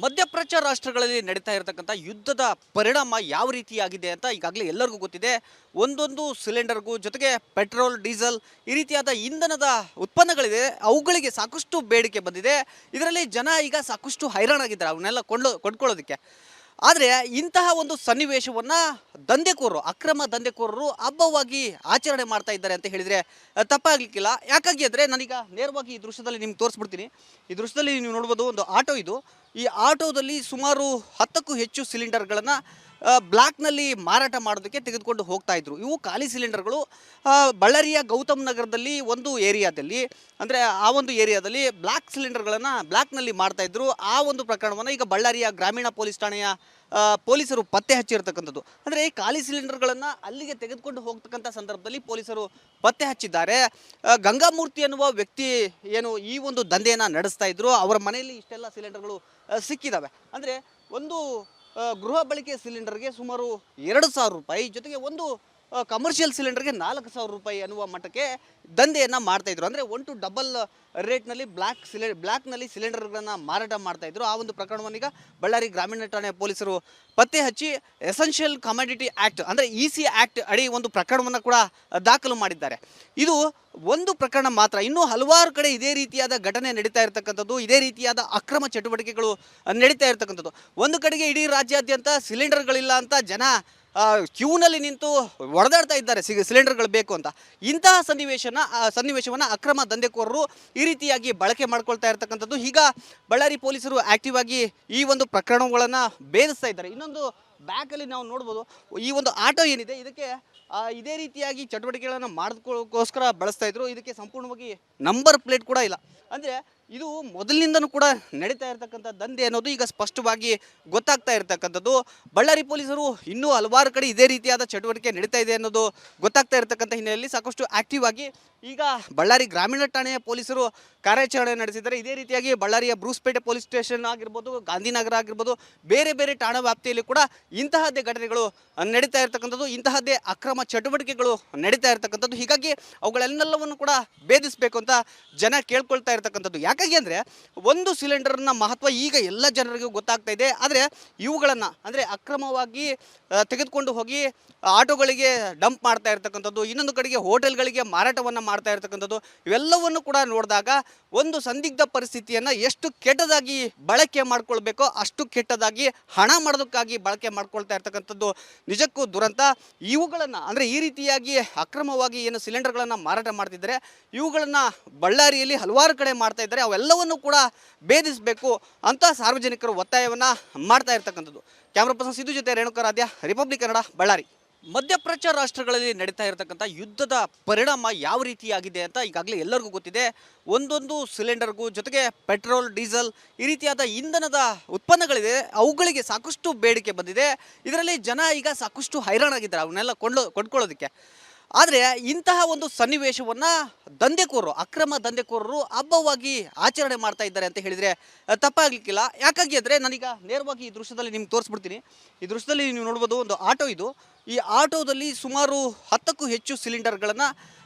ಮಧ್ಯಪ್ರಾಚ್ಯ ರಾಷ್ಟ್ರಗಳಲ್ಲಿ ನಡೀತಾ ಇರತಕ್ಕಂಥ ಯುದ್ಧದ ಪರಿಣಾಮ ಯಾವ ರೀತಿಯಾಗಿದೆ ಅಂತ ಈಗಾಗಲೇ ಎಲ್ಲರಿಗೂ ಗೊತ್ತಿದೆ. ಒಂದೊಂದು ಸಿಲಿಂಡರ್ಗೂ ಜೊತೆಗೆ ಪೆಟ್ರೋಲ್, ಡೀಸೆಲ್ ಈ ರೀತಿಯಾದ ಇಂಧನದ ಉತ್ಪನ್ನಗಳಿದೆ, ಅವುಗಳಿಗೆ ಸಾಕಷ್ಟು ಬೇಡಿಕೆ ಬಂದಿದೆ. ಇದರಲ್ಲಿ ಜನ ಈಗ ಸಾಕಷ್ಟು ಹೈರಾಣಾಗಿದ್ದಾರೆ ಅವನ್ನೆಲ್ಲ ಕೊಂಡ್ಕೊಳ್ಳೋದಕ್ಕೆ. ಆದರೆ ಇಂತಹ ಒಂದು ಸನ್ನಿವೇಶವನ್ನು ದಂಧೆಕೋರರು, ಅಕ್ರಮ ದಂಧೆಕೋರರು ಹಬ್ಬವಾಗಿ ಆಚರಣೆ ಮಾಡ್ತಾ ಇದ್ದಾರೆ ಅಂತ ಹೇಳಿದರೆ ತಪ್ಪಾಗಲಿಕ್ಕಿಲ್ಲ. ಯಾಕಾಗಿ ಅಂದರೆ ನಾನೀಗ ನೇರವಾಗಿ ಈ ದೃಶ್ಯದಲ್ಲಿ ನಿಮ್ಗೆ ತೋರಿಸ್ಬಿಡ್ತೀನಿ. ಈ ದೃಶ್ಯದಲ್ಲಿ ನೀವು ನೋಡ್ಬೋದು, ಒಂದು ಆಟೋ ಇದು. ಈ ಆಟೋದಲ್ಲಿ ಸುಮಾರು 10ಕ್ಕೂ ಹೆಚ್ಚು ಸಿಲಿಂಡರ್ಗಳನ್ನು ಬ್ಲ್ಯಾಕ್ನಲ್ಲಿ ಮಾರಾಟ ಮಾಡೋದಕ್ಕೆ ತೆಗೆದುಕೊಂಡು ಹೋಗ್ತಾ ಇದ್ರು. ಇವು ಖಾಲಿ ಸಿಲಿಂಡರ್ಗಳು. ಬಳ್ಳಾರಿಯ ಗೌತಮ್ ನಗರದಲ್ಲಿ ಒಂದು ಏರಿಯಾದಲ್ಲಿ, ಅಂದರೆ ಆ ಒಂದು ಏರಿಯಾದಲ್ಲಿ ಬ್ಲ್ಯಾಕ್ ಸಿಲಿಂಡರ್ಗಳನ್ನು ಬ್ಲ್ಯಾಕ್ನಲ್ಲಿ ಮಾಡ್ತಾಯಿದ್ರು. ಆ ಒಂದು ಪ್ರಕರಣವನ್ನು ಈಗ ಬಳ್ಳಾರಿಯ ಗ್ರಾಮೀಣ ಪೊಲೀಸ್ ಠಾಣೆಯ ಪೊಲೀಸರು ಪತ್ತೆ ಹಚ್ಚಿರ್ತಕ್ಕಂಥದ್ದು. ಅಂದರೆ ಈ ಖಾಲಿ ಸಿಲಿಂಡರ್ಗಳನ್ನು ಅಲ್ಲಿಗೆ ತೆಗೆದುಕೊಂಡು ಹೋಗ್ತಕ್ಕಂಥ ಸಂದರ್ಭದಲ್ಲಿ ಪೊಲೀಸರು ಪತ್ತೆ ಹಚ್ಚಿದ್ದಾರೆ. ಗಂಗಾಮೂರ್ತಿ ಅನ್ನುವ ವ್ಯಕ್ತಿ ಏನು ಈ ಒಂದು ದಂಧೆಯನ್ನು ನಡೆಸ್ತಾ ಇದ್ರು, ಅವರ ಮನೆಯಲ್ಲಿ ಇಷ್ಟೆಲ್ಲ ಸಿಲಿಂಡರ್ಗಳು ಸಿಕ್ಕಿದ್ದಾವೆ. ಅಂದರೆ ಒಂದು ಗೃಹ ಬಳಕೆ ಸಿಲಿಂಡರ್ಗೆ ಸುಮಾರು 2,000 ರೂಪಾಯಿ, ಜೊತೆಗೆ ಒಂದು ಕಮರ್ಷಿಯಲ್ ಸಿಲಿಂಡರ್ಗೆ 4,000 ರೂಪಾಯಿ ಅನ್ನುವ ಮಟ್ಟಕ್ಕೆ ದಂಧೆಯನ್ನು ಮಾಡ್ತಾಯಿದ್ರು. ಅಂದರೆ 1 to ಡಬಲ್ ರೇಟ್ನಲ್ಲಿ ಬ್ಲ್ಯಾಕ್ನಲ್ಲಿ ಸಿಲಿಂಡರ್ಗಳನ್ನು ಮಾರಾಟ ಮಾಡ್ತಾಯಿದ್ರು. ಆ ಒಂದು ಪ್ರಕರಣವನ್ನು ಈಗ ಬಳ್ಳಾರಿ ಗ್ರಾಮೀಣ ಠಾಣೆ ಪೊಲೀಸರು ಪತ್ತೆ ಹಚ್ಚಿ ಎಸೆನ್ಷಿಯಲ್ ಕಮಾಡಿಟಿ ಆ್ಯಕ್ಟ್, ಅಂದರೆ EC ಆ್ಯಕ್ಟ್ ಅಡಿ ಒಂದು ಪ್ರಕರಣವನ್ನು ಕೂಡ ದಾಖಲು ಮಾಡಿದ್ದಾರೆ. ಇದು ಒಂದು ಪ್ರಕರಣ ಮಾತ್ರ, ಇನ್ನೂ ಹಲವಾರು ಕಡೆ ಇದೇ ರೀತಿಯಾದ ಘಟನೆ ನಡೀತಾ ಇರತಕ್ಕಂಥದ್ದು, ಇದೇ ರೀತಿಯಾದ ಅಕ್ರಮ ಚಟುವಟಿಕೆಗಳು ನಡೀತಾ ಇರತಕ್ಕಂಥದ್ದು. ಒಂದು ಕಡೆಗೆ ಇಡೀ ರಾಜ್ಯಾದ್ಯಂತ ಸಿಲಿಂಡರ್ಗಳಿಲ್ಲ ಅಂತ ಜನ ಕ್ಯೂನಲ್ಲಿ ನಿಂತು ಹೊಡೆದಾಡ್ತಾ ಇದ್ದಾರೆ ಸಿಲಿಂಡರ್ಗಳು ಬೇಕು ಅಂತ. ಇಂತಹ ಸನ್ನಿವೇಶವನ್ನು ಅಕ್ರಮ ದಂಧೆಕೋರರು ಈ ರೀತಿಯಾಗಿ ಬಳಕೆ ಮಾಡ್ಕೊಳ್ತಾ ಇರ್ತಕ್ಕಂಥದ್ದು. ಈಗ ಬಳ್ಳಾರಿ ಪೊಲೀಸರು ಆ್ಯಕ್ಟಿವ್ ಆಗಿ ಈ ಒಂದು ಪ್ರಕರಣಗಳನ್ನು ಭೇದಿಸ್ತಾ ಇದ್ದಾರೆ. ಇನ್ನೊಂದು ಬ್ಯಾಕಲ್ಲಿ ನಾವು ನೋಡ್ಬೋದು, ಈ ಒಂದು ಆಟೋ ಏನಿದೆ ಇದಕ್ಕೆ ಇದೇ ರೀತಿಯಾಗಿ ಚಟುವಟಿಕೆಗಳನ್ನು ಮಾಡೋದಕ್ಕೋಸ್ಕರ ಬಳಸ್ತಾ ಇದ್ರು. ಇದಕ್ಕೆ ಸಂಪೂರ್ಣವಾಗಿ ನಂಬರ್ ಪ್ಲೇಟ್ ಕೂಡ ಇಲ್ಲ. ಅಂದರೆ ಇದು ಮೊದಲಿನಿಂದನೂ ಕೂಡ ನಡೀತಾ ಇರತಕ್ಕಂಥ ದಂಧೆ ಅನ್ನೋದು ಈಗ ಸ್ಪಷ್ಟವಾಗಿ ಗೊತ್ತಾಗ್ತಾ ಇರತಕ್ಕಂಥದ್ದು. ಬಳ್ಳಾರಿ ಪೊಲೀಸರು ಇನ್ನೂ ಹಲವಾರು ಕಡೆ ಇದೇ ರೀತಿಯಾದ ಚಟುವಟಿಕೆ ನಡೀತಾ ಇದೆ ಅನ್ನೋದು ಗೊತ್ತಾಗ್ತಾ ಇರತಕ್ಕಂಥ ಹಿನ್ನೆಲೆಯಲ್ಲಿ ಸಾಕಷ್ಟು ಆ್ಯಕ್ಟಿವ್ ಆಗಿ ಈಗ ಬಳ್ಳಾರಿ ಗ್ರಾಮೀಣ ಠಾಣೆಯ ಪೊಲೀಸರು ಕಾರ್ಯಾಚರಣೆ ನಡೆಸಿದ್ದಾರೆ. ಇದೇ ರೀತಿಯಾಗಿ ಬಳ್ಳಾರಿಯ ಬ್ರೂಸ್ಪೇಟೆ ಪೊಲೀಸ್ ಸ್ಟೇಷನ್ ಆಗಿರ್ಬೋದು, ಗಾಂಧಿನಗರ ಆಗಿರ್ಬೋದು, ಬೇರೆ ಬೇರೆ ಠಾಣಾ ವ್ಯಾಪ್ತಿಯಲ್ಲಿ ಕೂಡ ಇಂತಹದ್ದೇ ಘಟನೆಗಳು ನಡೀತಾ ಇರತಕ್ಕಂಥದ್ದು, ಇಂತಹದ್ದೇ ಅಕ್ರಮ ಚಟುವಟಿಕೆಗಳು ನಡೀತಾ ಇರತಕ್ಕಂಥದ್ದು. ಹೀಗಾಗಿ ಅವುಗಳೆಲ್ಲವನ್ನು ಕೂಡ ಭೇದಿಸಬೇಕು ಅಂತ ಜನ ಕೇಳ್ಕೊಳ್ತಾ ಇರತಕ್ಕಂಥದ್ದು. ಯಾಕಾಗಿ ಅಂದರೆ ಒಂದು ಸಿಲಿಂಡರ್ನ ಮಹತ್ವ ಈಗ ಎಲ್ಲ ಜನರಿಗೂ ಗೊತ್ತಾಗ್ತಾ ಇದೆ. ಆದರೆ ಇವುಗಳನ್ನು ಅಂದರೆ ಅಕ್ರಮವಾಗಿ ತೆಗೆದುಕೊಂಡು ಹೋಗಿ ಆಟೋಗಳಿಗೆ ಡಂಪ್ ಮಾಡ್ತಾ ಇರ್ತಕ್ಕಂಥದ್ದು, ಇನ್ನೊಂದು ಕಡೆಗೆ ಹೋಟೆಲ್ಗಳಿಗೆ ಮಾರಾಟವನ್ನು ಮಾಡ್ತಾ ಇರ್ತಕ್ಕಂಥದ್ದು, ಇವೆಲ್ಲವನ್ನು ಕೂಡ ನೋಡಿದಾಗ ಒಂದು ಸಂದಿಗ್ಧ ಪರಿಸ್ಥಿತಿಯನ್ನು ಎಷ್ಟು ಕೆಟ್ಟದಾಗಿ ಬಳಕೆ ಮಾಡ್ಕೊಳ್ಬೇಕೋ ಅಷ್ಟು ಕೆಟ್ಟದಾಗಿ ಹಣ ಮಾಡೋದಕ್ಕಾಗಿ ಬಳಕೆ ಮಾಡ್ಕೊಳ್ತಾ ಇರ್ತಕ್ಕಂಥದ್ದು ನಿಜಕ್ಕೂ ದುರಂತ. ಇವುಗಳನ್ನು ಅಂದರೆ ಈ ರೀತಿಯಾಗಿ ಅಕ್ರಮವಾಗಿ ಏನು ಸಿಲಿಂಡರ್ಗಳನ್ನು ಮಾರಾಟ ಮಾಡ್ತಿದ್ದಾರೆ, ಇವುಗಳನ್ನು ಬಳ್ಳಾರಿಯಲ್ಲಿ ಹಲವಾರು ಕಡೆ ಮಾಡ್ತಾ ಇದ್ದಾರೆ. ಅವೆಲ್ಲವನ್ನು ಕೂಡ ಭೇದಿಸಬೇಕು ಅಂತ ಸಾರ್ವಜನಿಕರು ಒತ್ತಾಯವನ್ನು ಮಾಡ್ತಾ ಇರ್ತಕ್ಕಂಥದ್ದು. ಕ್ಯಾಮ್ರಾ ಪರ್ಸನ್ ಸಿದ್ದು ಜೊತೆ ರೇಣುಕರಾಧ್ಯ, ರಿಪಬ್ಲಿಕ್ ಕನ್ನಡ, ಬಳ್ಳಾರಿ. ಮಧ್ಯಪ್ರಾಚ್ಯ ರಾಷ್ಟ್ರಗಳಲ್ಲಿ ನಡೀತಾ ಇರತಕ್ಕಂಥ ಯುದ್ಧದ ಪರಿಣಾಮ ಯಾವ ರೀತಿಯಾಗಿದೆ ಅಂತ ಈಗಾಗಲೇ ಎಲ್ಲರಿಗೂ ಗೊತ್ತಿದೆ. ಒಂದೊಂದು ಸಿಲಿಂಡರ್ಗೂ ಜೊತೆಗೆ ಪೆಟ್ರೋಲ್, ಡೀಸೆಲ್ ಈ ರೀತಿಯಾದ ಇಂಧನದ ಉತ್ಪನ್ನಗಳಿದೆ, ಅವುಗಳಿಗೆ ಸಾಕಷ್ಟು ಬೇಡಿಕೆ ಬಂದಿದೆ. ಇದರಲ್ಲಿ ಜನ ಈಗ ಸಾಕಷ್ಟು ಹೈರಾಣಾಗಿದ್ದಾರೆ ಅವನ್ನೆಲ್ಲ ಕೊಂಡ್ಕೊಳ್ಳೋದಕ್ಕೆ. ಆದರೆ ಇಂತಹ ಒಂದು ಸನ್ನಿವೇಶವನ್ನು ದಂಧೆಕೋರರು, ಅಕ್ರಮ ದಂಧೆಕೋರರು ಹಬ್ಬವಾಗಿ ಆಚರಣೆ ಮಾಡ್ತಾ ಇದ್ದಾರೆ ಅಂತ ಹೇಳಿದರೆ ತಪ್ಪಾಗಲಿಕ್ಕಿಲ್ಲ. ಯಾಕಾಗಿ ಅಂದರೆ ನಾನೀಗ ನೇರವಾಗಿ ಈ ದೃಶ್ಯದಲ್ಲಿ ನಿಮ್ಗೆ ತೋರಿಸ್ಬಿಡ್ತೀನಿ. ಈ ದೃಶ್ಯದಲ್ಲಿ ನೀವು ನೋಡ್ಬೋದು, ಒಂದು ಆಟೋ ಇದು. ಈ ಆಟೋದಲ್ಲಿ ಸುಮಾರು 10ಕ್ಕೂ ಹೆಚ್ಚು ಸಿಲಿಂಡರ್ಗಳನ್ನು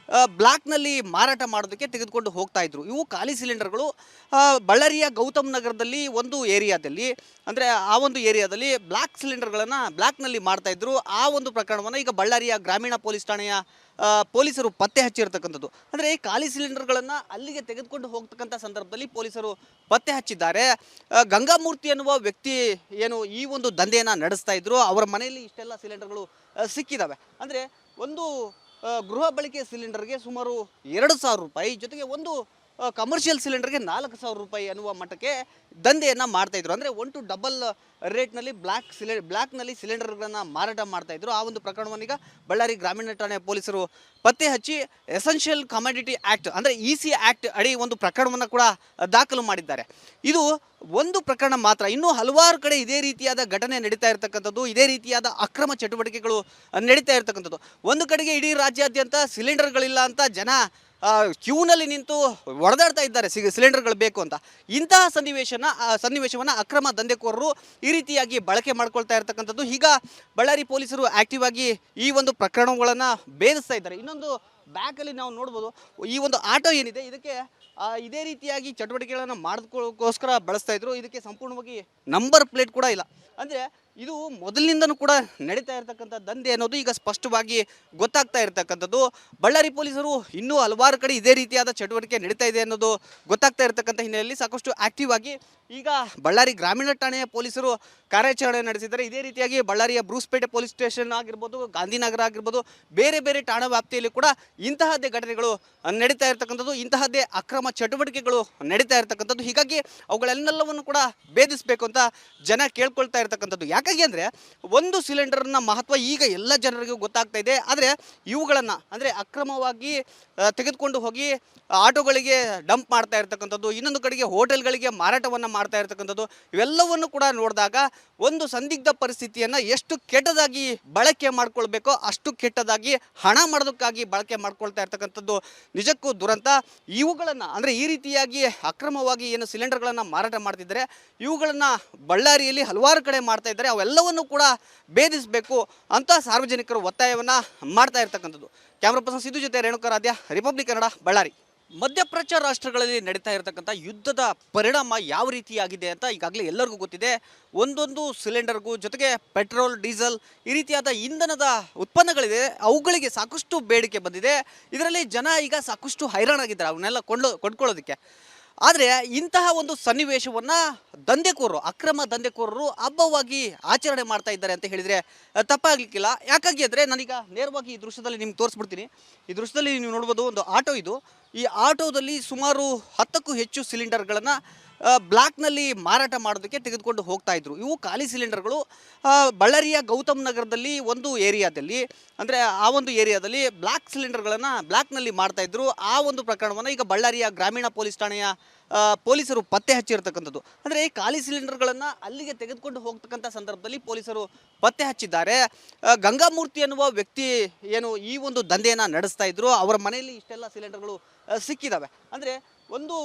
ಬ್ಲ್ಯಾಕ್ನಲ್ಲಿ ಮಾರಾಟ ಮಾಡೋದಕ್ಕೆ ತೆಗೆದುಕೊಂಡು ಹೋಗ್ತಾ ಇದ್ರು. ಇವು ಖಾಲಿ ಸಿಲಿಂಡರ್ಗಳು. ಬಳ್ಳಾರಿಯ ಗೌತಮ್ ನಗರದಲ್ಲಿ ಒಂದು ಏರಿಯಾದಲ್ಲಿ, ಅಂದರೆ ಆ ಒಂದು ಏರಿಯಾದಲ್ಲಿ ಬ್ಲ್ಯಾಕ್ ಸಿಲಿಂಡರ್ಗಳನ್ನು ಬ್ಲ್ಯಾಕ್ನಲ್ಲಿ ಮಾಡ್ತಾಯಿದ್ರು. ಆ ಒಂದು ಪ್ರಕರಣವನ್ನು ಈಗ ಬಳ್ಳಾರಿಯ ಗ್ರಾಮೀಣ ಪೊಲೀಸ್ ಠಾಣೆಯ ಪೊಲೀಸರು ಪತ್ತೆ ಹಚ್ಚಿರ್ತಕ್ಕಂಥದ್ದು. ಅಂದರೆ ಈ ಖಾಲಿ ಸಿಲಿಂಡರ್ಗಳನ್ನು ಅಲ್ಲಿಗೆ ತೆಗೆದುಕೊಂಡು ಹೋಗ್ತಕ್ಕಂಥ ಸಂದರ್ಭದಲ್ಲಿ ಪೊಲೀಸರು ಪತ್ತೆ ಹಚ್ಚಿದ್ದಾರೆ. ಗಂಗಾಮೂರ್ತಿ ಅನ್ನುವ ವ್ಯಕ್ತಿ ಏನು ಈ ಒಂದು ದಂಧೆಯನ್ನು ನಡೆಸ್ತಾ ಇದ್ರು, ಅವರ ಮನೆಯಲ್ಲಿ ಇಷ್ಟೆಲ್ಲ ಸಿಲಿಂಡರ್ಗಳು ಸಿಕ್ಕಿದ್ದಾವೆ. ಅಂದರೆ ಒಂದು ಗೃಹ ಬಳಕೆ ಸಿಲಿಂಡರ್ಗೆ ಸುಮಾರು 2,000 ರೂಪಾಯಿ, ಜೊತೆಗೆ ಒಂದು ಕಮರ್ಷಿಯಲ್ ಸಿಲಿಂಡರ್ಗೆ 4,000 ರೂಪಾಯಿ ಅನ್ನುವ ಮಟ್ಟಕ್ಕೆ ದಂಧೆಯನ್ನು ಮಾಡ್ತಾಯಿದ್ರು. ಅಂದರೆ 1 to ಡಬಲ್ ರೇಟ್ನಲ್ಲಿ ಬ್ಲ್ಯಾಕ್ನಲ್ಲಿ ಸಿಲಿಂಡರ್ಗಳನ್ನು ಮಾರಾಟ ಮಾಡ್ತಾಯಿದ್ರು. ಆ ಒಂದು ಪ್ರಕರಣವನ್ನು ಈಗ ಬಳ್ಳಾರಿ ಗ್ರಾಮೀಣ ಠಾಣೆ ಪೊಲೀಸರು ಪತ್ತೆ ಹಚ್ಚಿ ಎಸೆನ್ಷಿಯಲ್ ಕಮಾಡಿಟಿ ಆ್ಯಕ್ಟ್, ಅಂದರೆ EC ಆ್ಯಕ್ಟ್ ಅಡಿ ಒಂದು ಪ್ರಕರಣವನ್ನು ಕೂಡ ದಾಖಲು ಮಾಡಿದ್ದಾರೆ. ಇದು ಒಂದು ಪ್ರಕರಣ ಮಾತ್ರ, ಇನ್ನೂ ಹಲವಾರು ಕಡೆ ಇದೇ ರೀತಿಯಾದ ಘಟನೆ ನಡೀತಾ ಇರತಕ್ಕಂಥದ್ದು, ಇದೇ ರೀತಿಯಾದ ಅಕ್ರಮ ಚಟುವಟಿಕೆಗಳು ನಡೀತಾ ಇರತಕ್ಕಂಥದ್ದು. ಒಂದು ಕಡೆಗೆ ಇಡೀ ರಾಜ್ಯಾದ್ಯಂತ ಸಿಲಿಂಡರ್ಗಳಿಲ್ಲ ಅಂತ ಜನ ಕ್ಯೂನಲ್ಲಿ ನಿಂತು ಹೊಡೆದಾಡ್ತಾ ಇದ್ದಾರೆ ಸಿಲಿಂಡರ್ಗಳು ಬೇಕು ಅಂತ. ಇಂತಹ ಸನ್ನಿವೇಶವನ್ನು ಅಕ್ರಮ ದಂಧೆಕೋರರು ಈ ರೀತಿಯಾಗಿ ಬಳಕೆ ಮಾಡ್ಕೊಳ್ತಾ ಇರ್ತಕ್ಕಂಥದ್ದು. ಈಗ ಬಳ್ಳಾರಿ ಪೊಲೀಸರು ಆ್ಯಕ್ಟಿವ್ ಆಗಿ ಈ ಒಂದು ಪ್ರಕರಣಗಳನ್ನು ಭೇದಿಸ್ತಾ ಇದ್ದಾರೆ. ಇನ್ನೊಂದು ಬ್ಯಾಕಲ್ಲಿ ನಾವು ನೋಡ್ಬೋದು, ಈ ಒಂದು ಆಟೋ ಏನಿದೆ ಇದಕ್ಕೆ ಇದೇ ರೀತಿಯಾಗಿ ಚಟುವಟಿಕೆಗಳನ್ನು ಮಾಡೋದಕ್ಕೋಸ್ಕರ ಬಳಸ್ತಾ ಇದ್ರು. ಇದಕ್ಕೆ ಸಂಪೂರ್ಣವಾಗಿ ನಂಬರ್ ಪ್ಲೇಟ್ ಕೂಡ ಇಲ್ಲ. ಅಂದರೆ ಇದು ಮೊದಲಿನಿಂದನೂ ಕೂಡ ನಡೀತಾ ಇರತಕ್ಕಂಥ ದಂಧೆ ಅನ್ನೋದು ಈಗ ಸ್ಪಷ್ಟವಾಗಿ ಗೊತ್ತಾಗ್ತಾ ಇರತಕ್ಕಂಥದ್ದು. ಬಳ್ಳಾರಿ ಪೊಲೀಸರು ಇನ್ನೂ ಹಲವಾರು ಕಡೆ ಇದೇ ರೀತಿಯಾದ ಚಟುವಟಿಕೆ ನಡೀತಾ ಇದೆ ಅನ್ನೋದು ಗೊತ್ತಾಗ್ತಾ ಇರತಕ್ಕಂಥ ಹಿನ್ನೆಲೆಯಲ್ಲಿ ಸಾಕಷ್ಟು ಆಕ್ಟಿವ್ ಆಗಿ ಈಗ ಬಳ್ಳಾರಿ ಗ್ರಾಮೀಣ ಠಾಣೆಯ ಪೊಲೀಸರು ಕಾರ್ಯಾಚರಣೆ ನಡೆಸಿದ್ದಾರೆ. ಇದೇ ರೀತಿಯಾಗಿ ಬಳ್ಳಾರಿಯ ಬ್ರೂಸ್ಪೇಟೆ ಪೊಲೀಸ್ ಸ್ಟೇಷನ್ ಆಗಿರ್ಬೋದು, ಗಾಂಧಿನಗರ ಆಗಿರ್ಬೋದು, ಬೇರೆ ಬೇರೆ ಠಾಣಾ ವ್ಯಾಪ್ತಿಯಲ್ಲಿ ಕೂಡ ಇಂತಹದ್ದೇ ಘಟನೆಗಳು ನಡೀತಾ ಇರತಕ್ಕಂಥದ್ದು, ಇಂತಹದ್ದೇ ಅಕ್ರಮ ಚಟುವಟಿಕೆಗಳು ನಡೀತಾ ಇರತಕ್ಕಂಥದ್ದು. ಹೀಗಾಗಿ ಅವುಗಳೆಲ್ಲವನ್ನು ಕೂಡ ಭೇದಿಸಬೇಕು ಅಂತ ಜನ ಕೇಳ್ಕೊಳ್ತಾ ಇರತಕ್ಕಂಥದ್ದು. ಯಾಕಾಗಿ ಅಂದರೆ ಒಂದು ಸಿಲಿಂಡರ್ನ ಮಹತ್ವ ಈಗ ಎಲ್ಲ ಜನರಿಗೂ ಗೊತ್ತಾಗ್ತಾ ಇದೆ. ಆದರೆ ಇವುಗಳನ್ನು ಅಂದರೆ ಅಕ್ರಮವಾಗಿ ತೆಗೆದುಕೊಂಡು ಹೋಗಿ ಆಟೋಗಳಿಗೆ ಡಂಪ್ ಮಾಡ್ತಾ ಇರ್ತಕ್ಕಂಥದ್ದು, ಇನ್ನೊಂದು ಕಡೆಗೆ ಹೋಟೆಲ್ಗಳಿಗೆ ಮಾರಾಟವನ್ನು ಮಾಡ್ತಾ ಇರ್ತಕ್ಕಂಥದ್ದು, ಇವೆಲ್ಲವನ್ನು ಕೂಡ ನೋಡಿದಾಗ ಒಂದು ಸಂದಿಗ್ಧ ಪರಿಸ್ಥಿತಿಯನ್ನು ಎಷ್ಟು ಕೆಟ್ಟದಾಗಿ ಬಳಕೆ ಮಾಡ್ಕೊಳ್ಬೇಕೋ ಅಷ್ಟು ಕೆಟ್ಟದಾಗಿ ಹಣ ಮಾಡೋದಕ್ಕಾಗಿ ಬಳಕೆ ಮಾಡ್ಕೊಳ್ತಾ ಇರ್ತಕ್ಕಂಥದ್ದು ನಿಜಕ್ಕೂ ದುರಂತ. ಇವುಗಳನ್ನು ಅಂದರೆ ಈ ರೀತಿಯಾಗಿ ಅಕ್ರಮವಾಗಿ ಏನು ಸಿಲಿಂಡರ್ಗಳನ್ನು ಮಾರಾಟ ಮಾಡ್ತಿದ್ದಾರೆ, ಇವುಗಳನ್ನು ಬಳ್ಳಾರಿಯಲ್ಲಿ ಹಲವಾರು ಕಡೆ ಮಾಡ್ತಾ ಇದ್ದಾರೆ. ಅವೆಲ್ಲವನ್ನು ಕೂಡ ಭೇದಿಸಬೇಕು ಅಂತ ಸಾರ್ವಜನಿಕರು ಒತ್ತಾಯವನ್ನು ಮಾಡ್ತಾ ಇರ್ತಕ್ಕಂಥದ್ದು. ಕ್ಯಾಮ್ರಾ ಪರ್ಸನ್ ಸಿದ್ದು ಜೊತೆ ರೇಣುಕರಾಧ್ಯ, ರಿಪಬ್ಲಿಕ್ ಕನ್ನಡ, ಬಳ್ಳಾರಿ. ಮಧ್ಯಪ್ರಾಚ್ಯ ರಾಷ್ಟ್ರಗಳಲ್ಲಿ ನಡೀತಾ ಇರತಕ್ಕಂಥ ಯುದ್ಧದ ಪರಿಣಾಮ ಯಾವ ರೀತಿಯಾಗಿದೆ ಅಂತ ಈಗಾಗಲೇ ಎಲ್ಲರಿಗೂ ಗೊತ್ತಿದೆ. ಒಂದೊಂದು ಸಿಲಿಂಡರ್ಗೂ ಜೊತೆಗೆ ಪೆಟ್ರೋಲ್, ಡೀಸೆಲ್ ಈ ರೀತಿಯಾದ ಇಂಧನದ ಉತ್ಪನ್ನಗಳಿದೆ, ಅವುಗಳಿಗೆ ಸಾಕಷ್ಟು ಬೇಡಿಕೆ ಬಂದಿದೆ. ಇದರಲ್ಲಿ ಜನ ಈಗ ಸಾಕಷ್ಟು ಹೈರಾಣಾಗಿದ್ದಾರೆ ಅವನ್ನೆಲ್ಲ ಕೊಂಡ್ಕೊಳ್ಳೋದಕ್ಕೆ. ಆದರೆ ಇಂತಹ ಒಂದು ಸನ್ನಿವೇಶವನ್ನು ದಂಧೆಕೋರರು, ಅಕ್ರಮ ದಂಧೆಕೋರರು ಹಬ್ಬವಾಗಿ ಆಚರಣೆ ಮಾಡ್ತಾ ಇದ್ದಾರೆ ಅಂತ ಹೇಳಿದರೆ ತಪ್ಪಾಗಲಿಕ್ಕಿಲ್ಲ. ಯಾಕಾಗಿ ಅಂದರೆ ನಾನೀಗ ನೇರವಾಗಿ ಈ ದೃಶ್ಯದಲ್ಲಿ ನಿಮ್ಗೆ ತೋರಿಸ್ಬಿಡ್ತೀನಿ. ಈ ದೃಶ್ಯದಲ್ಲಿ ನೀವು ನೋಡ್ಬೋದು, ಒಂದು ಆಟೋ ಇದು. ಈ ಆಟೋದಲ್ಲಿ ಸುಮಾರು 10ಕ್ಕೂ ಹೆಚ್ಚು ಸಿಲಿಂಡರ್ಗಳನ್ನು ಬ್ಲ್ಯಾಕ್ನಲ್ಲಿ ಮಾರಾಟ ಮಾಡೋದಕ್ಕೆ ತೆಗೆದುಕೊಂಡು ಹೋಗ್ತಾ ಇದ್ರು. ಇವು ಖಾಲಿ ಸಿಲಿಂಡರ್ಗಳು. ಬಳ್ಳಾರಿಯ ಗೌತಮ್ ನಗರದಲ್ಲಿ ಒಂದು ಏರಿಯಾದಲ್ಲಿ, ಅಂದರೆ ಆ ಒಂದು ಏರಿಯಾದಲ್ಲಿ ಬ್ಲ್ಯಾಕ್ ಸಿಲಿಂಡರ್ಗಳನ್ನು ಬ್ಲ್ಯಾಕ್ನಲ್ಲಿ ಮಾಡ್ತಾಯಿದ್ರು. ಆ ಒಂದು ಪ್ರಕರಣವನ್ನು ಈಗ ಬಳ್ಳಾರಿಯ ಗ್ರಾಮೀಣ ಪೊಲೀಸ್ ಠಾಣೆಯ ಪೊಲೀಸರು ಪತ್ತೆ ಹಚ್ಚಿರ್ತಕ್ಕಂಥದ್ದು. ಅಂದರೆ ಈ ಖಾಲಿ ಸಿಲಿಂಡರ್ಗಳನ್ನು ಅಲ್ಲಿಗೆ ತೆಗೆದುಕೊಂಡು ಹೋಗ್ತಕ್ಕಂಥ ಸಂದರ್ಭದಲ್ಲಿ ಪೊಲೀಸರು ಪತ್ತೆ ಹಚ್ಚಿದ್ದಾರೆ. ಗಂಗಾಮೂರ್ತಿ ಅನ್ನುವ ವ್ಯಕ್ತಿ ಏನು ಈ ಒಂದು ದಂಧೆಯನ್ನು ನಡೆಸ್ತಾ ಇದ್ರು, ಅವರ ಮನೆಯಲ್ಲಿ ಇಷ್ಟೆಲ್ಲ ಸಿಲಿಂಡರ್ಗಳು ಸಿಕ್ಕಿದ್ದಾವೆ. ಅಂದರೆ ಒಂದು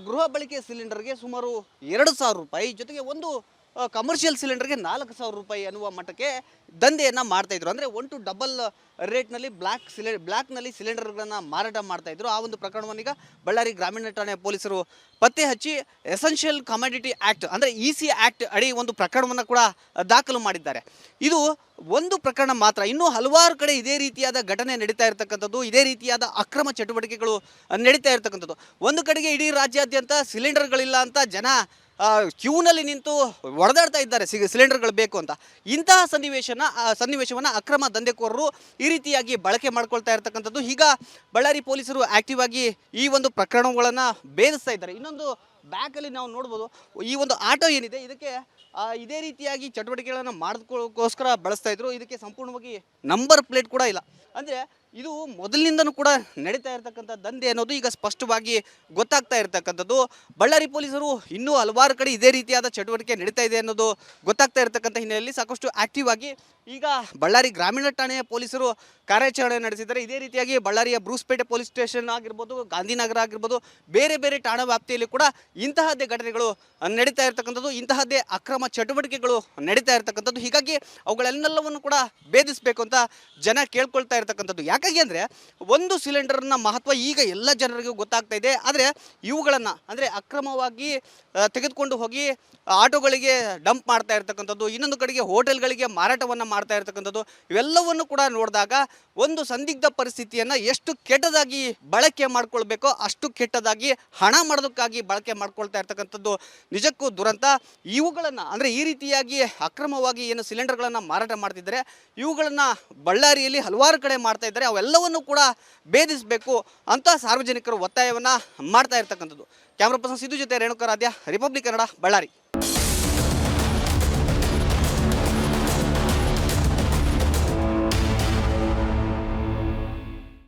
ಗೃಹ ಬಳಕೆ ಸಿಲಿಂಡರ್ಗೆ ಸುಮಾರು 2,000 ರೂಪಾಯಿ, ಜೊತೆಗೆ ಒಂದು ಕಮರ್ಷಿಯಲ್ ಸಿಲಿಂಡರ್ಗೆ 4,000 ರೂಪಾಯಿ ಅನ್ನುವ ಮಟ್ಟಕ್ಕೆ ದಂಧೆಯನ್ನು ಮಾಡ್ತಾಯಿದ್ರು. ಅಂದರೆ 1 to ಡಬಲ್ ರೇಟ್ನಲ್ಲಿ ಬ್ಲ್ಯಾಕ್ನಲ್ಲಿ ಸಿಲಿಂಡರ್ಗಳನ್ನು ಮಾರಾಟ ಮಾಡ್ತಾಯಿದ್ರು. ಆ ಒಂದು ಪ್ರಕರಣವನ್ನು ಈಗ ಬಳ್ಳಾರಿ ಗ್ರಾಮೀಣ ಠಾಣೆಯ ಪೊಲೀಸರು ಪತ್ತೆ ಹಚ್ಚಿ ಎಸೆನ್ಷಿಯಲ್ ಕಮಾಡಿಟಿ ಆ್ಯಕ್ಟ್ ಅಂದರೆ EC ಆ್ಯಕ್ಟ್ ಅಡಿ ಒಂದು ಪ್ರಕರಣವನ್ನು ಕೂಡ ದಾಖಲು ಮಾಡಿದ್ದಾರೆ. ಇದು ಒಂದು ಪ್ರಕರಣ ಮಾತ್ರ, ಇನ್ನೂ ಹಲವಾರು ಕಡೆ ಇದೇ ರೀತಿಯಾದ ಘಟನೆ ನಡೀತಾ ಇರತಕ್ಕಂಥದ್ದು, ಇದೇ ರೀತಿಯಾದ ಅಕ್ರಮ ಚಟುವಟಿಕೆಗಳು ನಡೀತಾ ಇರತಕ್ಕಂಥದ್ದು. ಒಂದು ಕಡೆಗೆ ಇಡೀ ರಾಜ್ಯಾದ್ಯಂತ ಸಿಲಿಂಡರ್ಗಳಿಲ್ಲ ಅಂತ ಜನ ಕ್ಯೂನಲ್ಲಿ ನಿಂತು ಹೊಡೆದಾಡ್ತಾ ಇದ್ದಾರೆ ಸಿಲಿಂಡರ್ಗಳು ಬೇಕು ಅಂತ. ಇಂತಹ ಸನ್ನಿವೇಶವನ್ನು ಅಕ್ರಮ ದಂಧೆಕೋರರು ಈ ರೀತಿಯಾಗಿ ಬಳಕೆ ಮಾಡ್ಕೊಳ್ತಾ ಇರ್ತಕ್ಕಂಥದ್ದು. ಈಗ ಬಳ್ಳಾರಿ ಪೊಲೀಸರು ಆಕ್ಟಿವ್ ಆಗಿ ಈ ಒಂದು ಪ್ರಕರಣಗಳನ್ನು ಭೇದಿಸ್ತಾ ಇದ್ದಾರೆ. ಇನ್ನೊಂದು ಬ್ಯಾಕಲ್ಲಿ ನಾವು ನೋಡ್ಬೋದು, ಈ ಒಂದು ಆಟೋ ಏನಿದೆ ಇದಕ್ಕೆ ಇದೇ ರೀತಿಯಾಗಿ ಚಟುವಟಿಕೆಗಳನ್ನು ಮಾಡೋದಕ್ಕೋಸ್ಕರ ಬಳಸ್ತಾ ಇದ್ರು. ಇದಕ್ಕೆ ಸಂಪೂರ್ಣವಾಗಿ ನಂಬರ್ ಪ್ಲೇಟ್ ಕೂಡ ಇಲ್ಲ. ಅಂದರೆ ಇದು ಮೊದಲಿನಿಂದನೂ ಕೂಡ ನಡೀತಾ ಇರತಕ್ಕಂಥ ದಂಧೆ ಅನ್ನೋದು ಈಗ ಸ್ಪಷ್ಟವಾಗಿ ಗೊತ್ತಾಗ್ತಾ ಇರತಕ್ಕಂಥದ್ದು. ಬಳ್ಳಾರಿ ಪೊಲೀಸರು ಇನ್ನೂ ಹಲವಾರು ಕಡೆ ಇದೇ ರೀತಿಯಾದ ಚಟುವಟಿಕೆ ನಡೀತಾ ಇದೆ ಅನ್ನೋದು ಗೊತ್ತಾಗ್ತಾ ಇರತಕ್ಕಂಥ ಹಿನ್ನೆಲೆಯಲ್ಲಿ ಸಾಕಷ್ಟು ಆಕ್ಟಿವ್ ಆಗಿ ಈಗ ಬಳ್ಳಾರಿ ಗ್ರಾಮೀಣ ಠಾಣೆಯ ಪೊಲೀಸರು ಕಾರ್ಯಾಚರಣೆ ನಡೆಸಿದ್ದಾರೆ. ಇದೇ ರೀತಿಯಾಗಿ ಬಳ್ಳಾರಿಯ ಬ್ರೂಸ್ಪೇಟೆ ಪೊಲೀಸ್ ಸ್ಟೇಷನ್ ಆಗಿರ್ಬೋದು, ಗಾಂಧಿನಗರ ಆಗಿರ್ಬೋದು, ಬೇರೆ ಬೇರೆ ಠಾಣಾ ವ್ಯಾಪ್ತಿಯಲ್ಲಿ ಕೂಡ ಇಂತಹದ್ದೇ ಘಟನೆಗಳು ನಡೀತಾ ಇರತಕ್ಕಂಥದ್ದು, ಇಂತಹದ್ದೇ ಅಕ್ರಮ ಚಟುವಟಿಕೆಗಳು ನಡೀತಾ ಇರತಕ್ಕಂಥದ್ದು. ಹೀಗಾಗಿ ಅವುಗಳೆಲ್ಲವನ್ನು ಕೂಡ ಭೇದಿಸಬೇಕು ಅಂತ ಜನ ಕೇಳ್ಕೊಳ್ತಾ ಇರತಕ್ಕಂಥದ್ದು. ಯಾಕಾಗಿ ಅಂದರೆ ಒಂದು ಸಿಲಿಂಡರ್ನ ಮಹತ್ವ ಈಗ ಎಲ್ಲ ಜನರಿಗೂ ಗೊತ್ತಾಗ್ತಾ ಇದೆ. ಆದರೆ ಇವುಗಳನ್ನು ಅಂದರೆ ಅಕ್ರಮವಾಗಿ ತೆಗೆದುಕೊಂಡು ಹೋಗಿ ಆಟೋಗಳಿಗೆ ಡಂಪ್ ಮಾಡ್ತಾ ಇರ್ತಕ್ಕಂಥದ್ದು, ಇನ್ನೊಂದು ಕಡೆಗೆ ಹೋಟೆಲ್ಗಳಿಗೆ ಮಾರಾಟವನ್ನು ಮಾಡ್ತಾ ಇರ್ತಕ್ಕಂಥದ್ದು, ಇವೆಲ್ಲವನ್ನು ಕೂಡ ನೋಡಿದಾಗ ಒಂದು ಸಂದಿಗ್ಧ ಪರಿಸ್ಥಿತಿಯನ್ನು ಎಷ್ಟು ಕೆಟ್ಟದಾಗಿ ಬಳಕೆ ಮಾಡ್ಕೊಳ್ಬೇಕೋ ಅಷ್ಟು ಕೆಟ್ಟದಾಗಿ ಹಣ ಮಾಡೋದಕ್ಕಾಗಿ ಬಳಕೆ ಮಾಡ್ಕೊಳ್ತಾ ಇರ್ತಕ್ಕಂಥದ್ದು ನಿಜಕ್ಕೂ ದುರಂತ. ಇವುಗಳನ್ನು ಅಂದರೆ ಈ ರೀತಿಯಾಗಿ ಅಕ್ರಮವಾಗಿ ಏನು ಸಿಲಿಂಡರ್ಗಳನ್ನು ಮಾರಾಟ ಮಾಡ್ತಿದ್ದಾರೆ, ಇವುಗಳನ್ನು ಬಳ್ಳಾರಿಯಲ್ಲಿ ಹಲವಾರು ಕಡೆ ಮಾಡ್ತಾ ಇದ್ದಾರೆ. ಅವೆಲ್ಲವನ್ನು ಕೂಡ ಭೇದಿಸಬೇಕು ಅಂತ ಸಾರ್ವಜನಿಕರು ಒತ್ತಾಯವನ್ನು ಮಾಡ್ತಾ ಇರ್ತಕ್ಕಂಥದ್ದು. ಕ್ಯಾಮ್ರಾ ಪರ್ಸನ್ ಸಿದ್ದು ಜೊತೆ ರೇಣುಕರಾಧ್ಯ, ರಿಪಬ್ಲಿಕ್ ಕನ್ನಡ, ಬಳ್ಳಾರಿ.